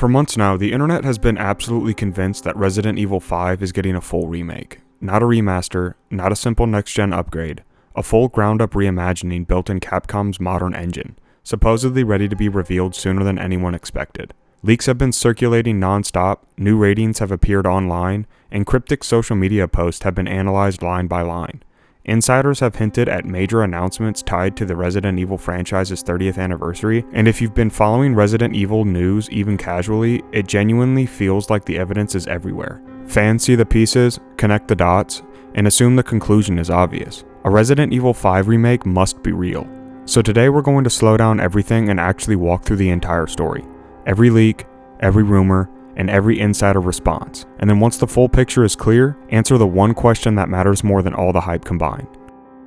For months now, the internet has been absolutely convinced that Resident Evil 5 is getting a full remake. Not a remaster, not a simple next-gen upgrade, a full ground-up reimagining built in Capcom's modern engine, supposedly ready to be revealed sooner than anyone expected. Leaks have been circulating non-stop, new ratings have appeared online, and cryptic social media posts have been analyzed line by line. Insiders have hinted at major announcements tied to the Resident Evil franchise's 30th anniversary, and if you've been following Resident Evil news even casually, it genuinely feels like the evidence is everywhere. Fans see the pieces, connect the dots, and assume the conclusion is obvious. A Resident Evil 5 remake must be real. So today we're going to slow down everything and actually walk through the entire story. Every leak, every rumor, and every insider response, and then once the full picture is clear, answer the one question that matters more than all the hype combined.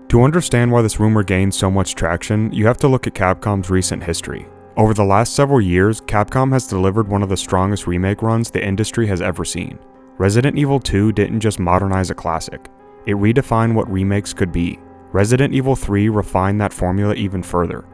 To understand why this rumor gained so much traction, you have to look at Capcom's recent history. Over the last several years, Capcom has delivered one of the strongest remake runs the industry has ever seen. Resident Evil 2 didn't just modernize a classic, it redefined what remakes could be. Resident Evil 3 refined that formula even further.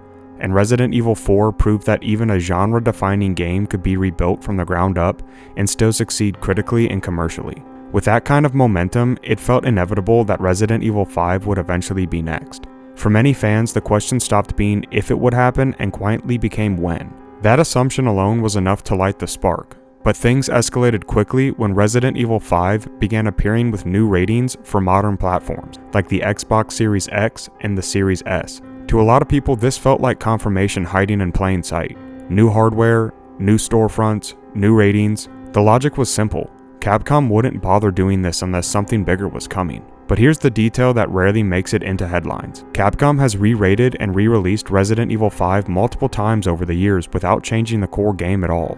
And Resident Evil 4 proved that even a genre-defining game could be rebuilt from the ground up and still succeed critically and commercially. With that kind of momentum, it felt inevitable that Resident Evil 5 would eventually be next. For many fans, the question stopped being if it would happen and quietly became when. That assumption alone was enough to light the spark. But things escalated quickly when Resident Evil 5 began appearing with new ratings for modern platforms, like the Xbox Series X and the Series S. To a lot of people, this felt like confirmation hiding in plain sight. New hardware, new storefronts, new ratings. The logic was simple. Capcom wouldn't bother doing this unless something bigger was coming. But here's the detail that rarely makes it into headlines. Capcom has re-rated and re-released Resident Evil 5 multiple times over the years without changing the core game at all.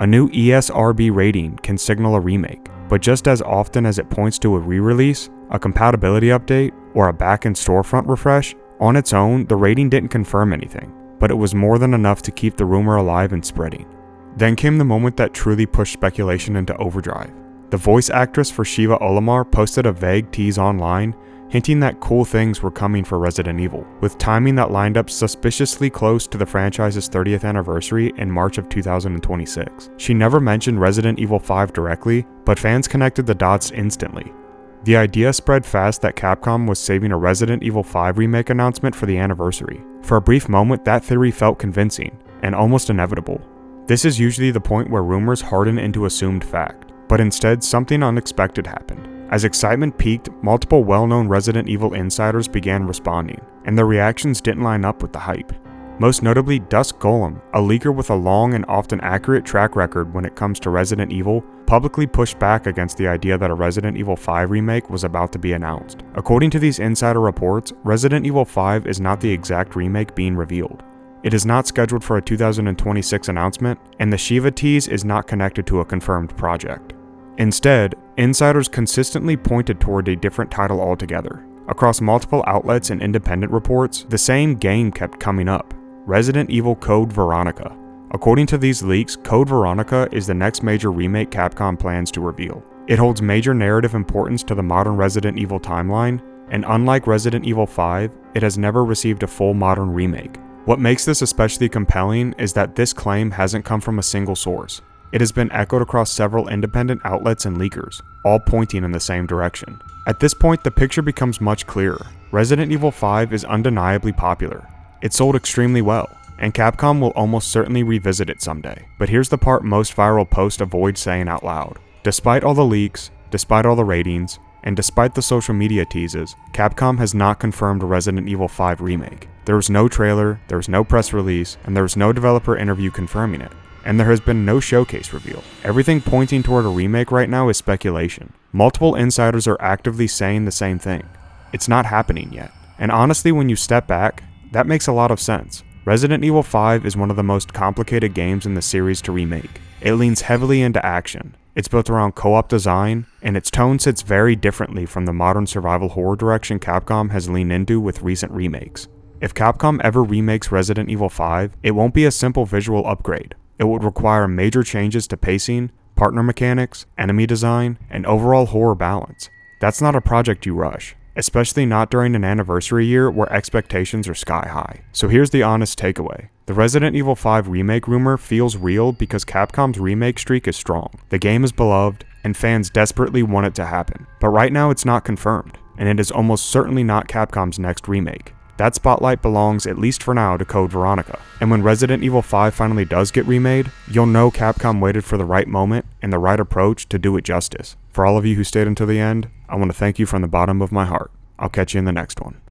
A new ESRB rating can signal a remake, but just as often as it points to a re-release, a compatibility update, or a back-end storefront refresh, on its own, the rating didn't confirm anything, but it was more than enough to keep the rumor alive and spreading. Then came the moment that truly pushed speculation into overdrive. The voice actress for Shiva Olimar posted a vague tease online, hinting that cool things were coming for Resident Evil, with timing that lined up suspiciously close to the franchise's 30th anniversary in March of 2026. She never mentioned Resident Evil 5 directly, but fans connected the dots instantly. The idea spread fast that Capcom was saving a Resident Evil 5 remake announcement for the anniversary. For a brief moment, that theory felt convincing, and almost inevitable. This is usually the point where rumors harden into assumed fact, but instead something unexpected happened. As excitement peaked, multiple well-known Resident Evil insiders began responding, and their reactions didn't line up with the hype. Most notably, Dusk Golem, a leaker with a long and often accurate track record when it comes to Resident Evil, publicly pushed back against the idea that a Resident Evil 5 remake was about to be announced. According to these insider reports, Resident Evil 5 is not the exact remake being revealed. It is not scheduled for a 2026 announcement, and the Shiva tease is not connected to a confirmed project. Instead, insiders consistently pointed toward a different title altogether. Across multiple outlets and independent reports, the same game kept coming up: Resident Evil Code Veronica. According to these leaks, Code Veronica is the next major remake Capcom plans to reveal. It holds major narrative importance to the modern Resident Evil timeline, and unlike Resident Evil 5, it has never received a full modern remake. What makes this especially compelling is that this claim hasn't come from a single source. It has been echoed across several independent outlets and leakers, all pointing in the same direction. At this point, the picture becomes much clearer. Resident Evil 5 is undeniably popular. It sold extremely well, and Capcom will almost certainly revisit it someday. But here's the part most viral posts avoid saying out loud. Despite all the leaks, despite all the ratings, and despite the social media teases, Capcom has not confirmed a Resident Evil 5 remake. There was no trailer, there was no press release, and there was no developer interview confirming it. And there has been no showcase reveal. Everything pointing toward a remake right now is speculation. Multiple insiders are actively saying the same thing. It's not happening yet. And honestly, when you step back, that makes a lot of sense. Resident Evil 5 is one of the most complicated games in the series to remake. It leans heavily into action. It's built around co-op design, and its tone sits very differently from the modern survival horror direction Capcom has leaned into with recent remakes. If Capcom ever remakes Resident Evil 5, it won't be a simple visual upgrade. It would require major changes to pacing, partner mechanics, enemy design, and overall horror balance. That's not a project you rush. especially not during an anniversary year where expectations are sky high. So here's the honest takeaway. The Resident Evil 5 remake rumor feels real because Capcom's remake streak is strong. The game is beloved, and fans desperately want it to happen. But right now it's not confirmed, and it is almost certainly not Capcom's next remake. That spotlight belongs, at least for now, to Code Veronica. And when Resident Evil 5 finally does get remade, you'll know Capcom waited for the right moment and the right approach to do it justice. For all of you who stayed until the end, I want to thank you from the bottom of my heart. I'll catch you in the next one.